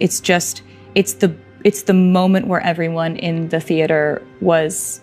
it's the moment where everyone in the theater was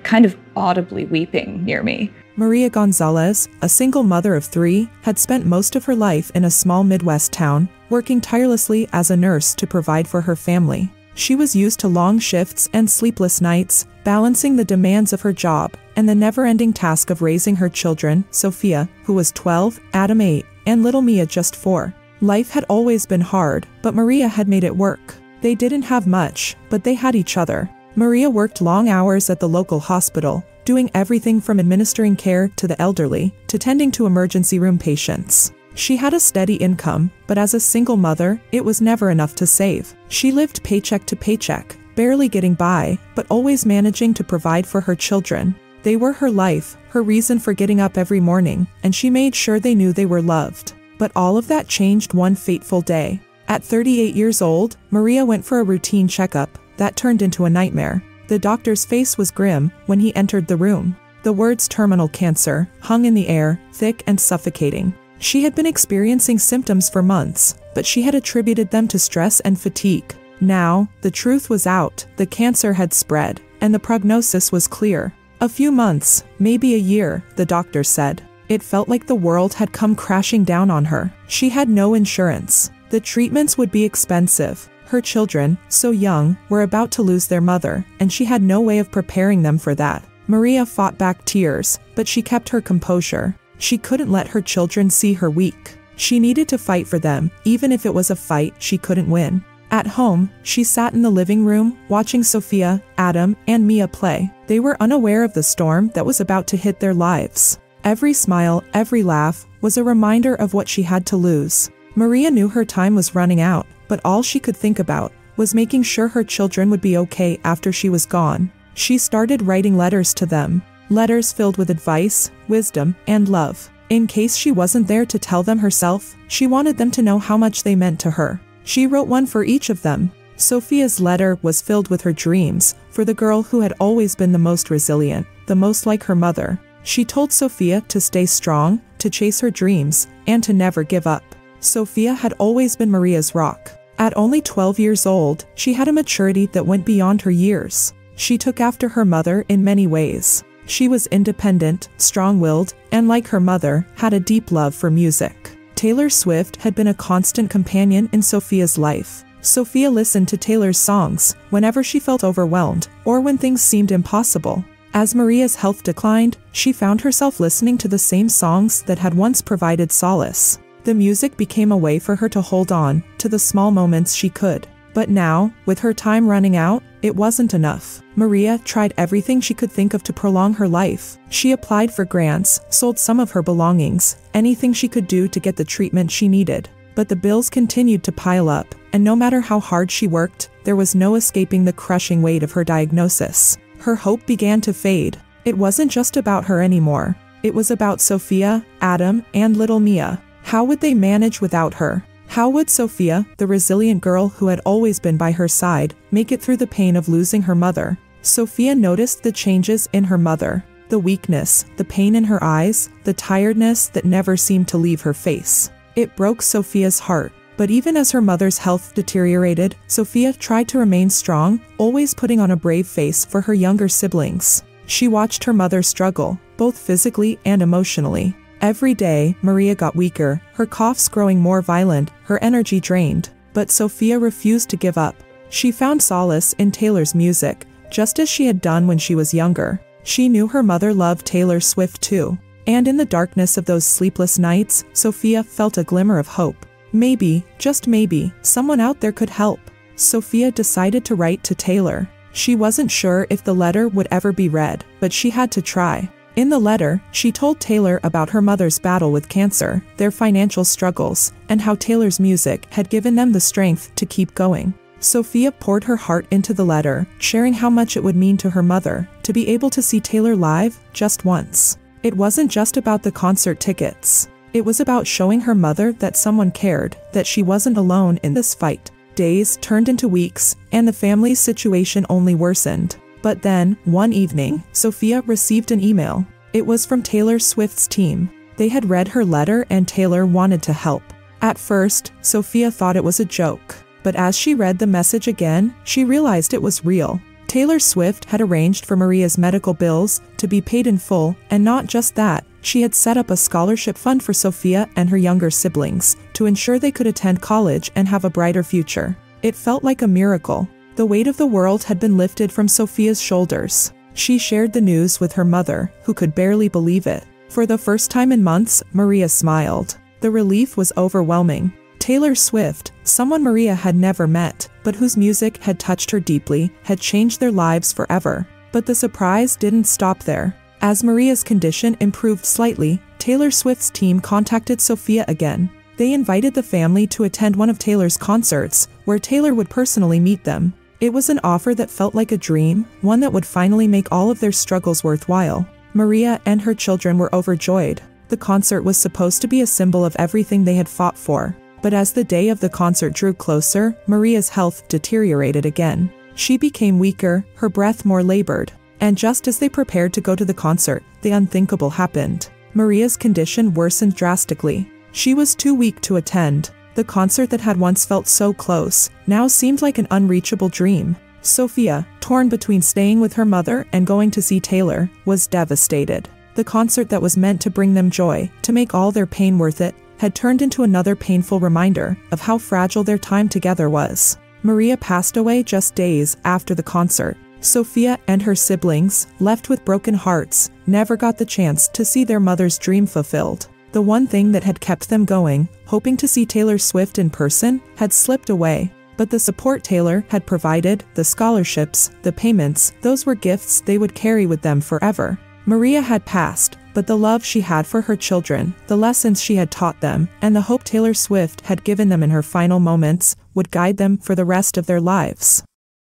kind of audibly weeping near me. Maria Gonzalez, a single mother of 3, had spent most of her life in a small Midwest town, working tirelessly as a nurse to provide for her family. She was used to long shifts and sleepless nights, balancing the demands of her job and the never-ending task of raising her children, Sophia, who was 12, Adam 8, and little Mia just 4. Life had always been hard, but Maria had made it work. They didn't have much, but they had each other. Maria worked long hours at the local hospital, doing everything from administering care to the elderly to tending to emergency room patients. She had a steady income, but as a single mother, it was never enough to save. She lived paycheck to paycheck, barely getting by, but always managing to provide for her children. They were her life, her reason for getting up every morning, and she made sure they knew they were loved. But all of that changed one fateful day. At 38 years old, Maria went for a routine checkup that turned into a nightmare. The doctor's face was grim when he entered the room. The words terminal cancer hung in the air, thick and suffocating. She had been experiencing symptoms for months, but she had attributed them to stress and fatigue. Now, the truth was out. The cancer had spread, and the prognosis was clear. A few months, maybe a year, the doctor said. It felt like the world had come crashing down on her. She had no insurance. The treatments would be expensive. Her children, so young, were about to lose their mother, and she had no way of preparing them for that. Maria fought back tears, but she kept her composure. She couldn't let her children see her weak. She needed to fight for them, even if it was a fight she couldn't win. At home, she sat in the living room, watching Sophia, Adam, and Mia play. They were unaware of the storm that was about to hit their lives. Every smile, every laugh, was a reminder of what she had to lose. Maria knew her time was running out, but all she could think about was making sure her children would be okay after she was gone. She started writing letters to them. Letters filled with advice, wisdom, and love. In case she wasn't there to tell them herself, she wanted them to know how much they meant to her. She wrote one for each of them. Sophia's letter was filled with her dreams, for the girl who had always been the most resilient, the most like her mother. She told Sophia to stay strong, to chase her dreams, and to never give up. Sophia had always been Maria's rock. At only 12 years old, she had a maturity that went beyond her years. She took after her mother in many ways. She was independent, strong-willed, and like her mother, had a deep love for music. Taylor Swift had been a constant companion in Sophia's life. Sophia listened to Taylor's songs whenever she felt overwhelmed or when things seemed impossible. As Maria's health declined, she found herself listening to the same songs that had once provided solace. The music became a way for her to hold on to the small moments she could. But now, with her time running out, it wasn't enough. Maria tried everything she could think of to prolong her life. She applied for grants, sold some of her belongings, anything she could do to get the treatment she needed. But the bills continued to pile up, and no matter how hard she worked, there was no escaping the crushing weight of her diagnosis. Her hope began to fade. It wasn't just about her anymore. It was about Sophia, Adam, and little Mia. How would they manage without her? How would Sophia, the resilient girl who had always been by her side, make it through the pain of losing her mother? Sophia noticed the changes in her mother. The weakness, the pain in her eyes, the tiredness that never seemed to leave her face. It broke Sophia's heart. But even as her mother's health deteriorated, Sophia tried to remain strong, always putting on a brave face for her younger siblings. She watched her mother struggle, both physically and emotionally. Every day, Maria got weaker, her coughs growing more violent, her energy drained. But Sophia refused to give up. She found solace in Taylor's music, just as she had done when she was younger. She knew her mother loved Taylor Swift too. And in the darkness of those sleepless nights, Sophia felt a glimmer of hope. Maybe, just maybe, someone out there could help. Sophia decided to write to Taylor. She wasn't sure if the letter would ever be read, but she had to try. In the letter, she told Taylor about her mother's battle with cancer, their financial struggles, and how Taylor's music had given them the strength to keep going. Sophia poured her heart into the letter, sharing how much it would mean to her mother to be able to see Taylor live just once. It wasn't just about the concert tickets. It was about showing her mother that someone cared, that she wasn't alone in this fight. Days turned into weeks, and the family's situation only worsened. But then, one evening, Sophia received an email. It was from Taylor Swift's team. They had read her letter and Taylor wanted to help. At first, Sophia thought it was a joke. But as she read the message again, she realized it was real. Taylor Swift had arranged for Maria's medical bills to be paid in full, and not just that, she had set up a scholarship fund for Sophia and her younger siblings to ensure they could attend college and have a brighter future. It felt like a miracle. The weight of the world had been lifted from Sophia's shoulders. She shared the news with her mother, who could barely believe it. For the first time in months, Maria smiled. The relief was overwhelming. Taylor Swift, someone Maria had never met, but whose music had touched her deeply, had changed their lives forever. But the surprise didn't stop there. As Maria's condition improved slightly, Taylor Swift's team contacted Sophia again. They invited the family to attend one of Taylor's concerts, where Taylor would personally meet them. It was an offer that felt like a dream, one that would finally make all of their struggles worthwhile. Maria and her children were overjoyed. The concert was supposed to be a symbol of everything they had fought for. But as the day of the concert drew closer, Maria's health deteriorated again. She became weaker, her breath more labored. And just as they prepared to go to the concert, the unthinkable happened. Maria's condition worsened drastically. She was too weak to attend. The concert that had once felt so close now seemed like an unreachable dream. Sophia, torn between staying with her mother and going to see Taylor, was devastated. The concert that was meant to bring them joy, to make all their pain worth it, had turned into another painful reminder of how fragile their time together was. Maria passed away just days after the concert. Sophia and her siblings, left with broken hearts, never got the chance to see their mother's dream fulfilled. The one thing that had kept them going, hoping to see Taylor Swift in person, had slipped away. But the support Taylor had provided, the scholarships, the payments, those were gifts they would carry with them forever. Maria had passed, but the love she had for her children, the lessons she had taught them, and the hope Taylor Swift had given them in her final moments, would guide them for the rest of their lives.